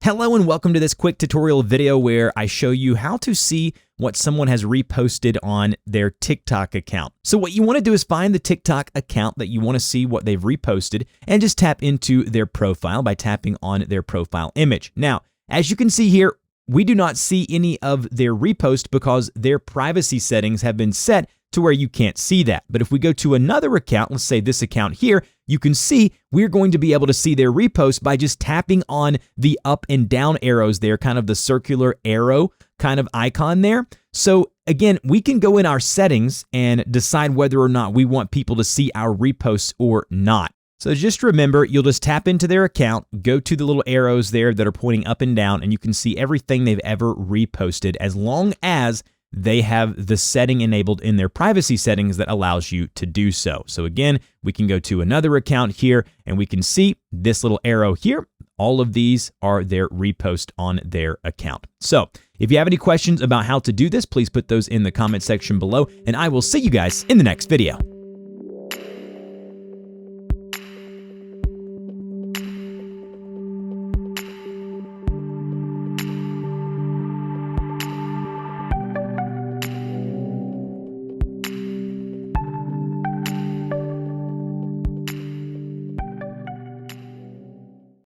Hello and welcome to this quick tutorial video where I show you how to see what someone has reposted on their TikTok account. So what you want to do is find the TikTok account that you want to see what they've reposted and just tap into their profile by tapping on their profile image. Now, as you can see here, we do not see any of their repost because their privacy settings have been set to where you can't see that. But if we go to another account, let's say this account here, you can see we're going to be able to see their repost by just tapping on the up and down arrows there, kind of the circular arrow kind of icon there. So again, we can go in our settings and decide whether or not we want people to see our reposts or not. So just remember, you'll just tap into their account, go to the little arrows there that are pointing up and down, and you can see everything they've ever reposted as long as they have the setting enabled in their privacy settings that allows you to do so. So again, we can go to another account here and we can see this little arrow here. All of these are their repost on their account. So if you have any questions about how to do this, please put those in the comment section below, and I will see you guys in the next video.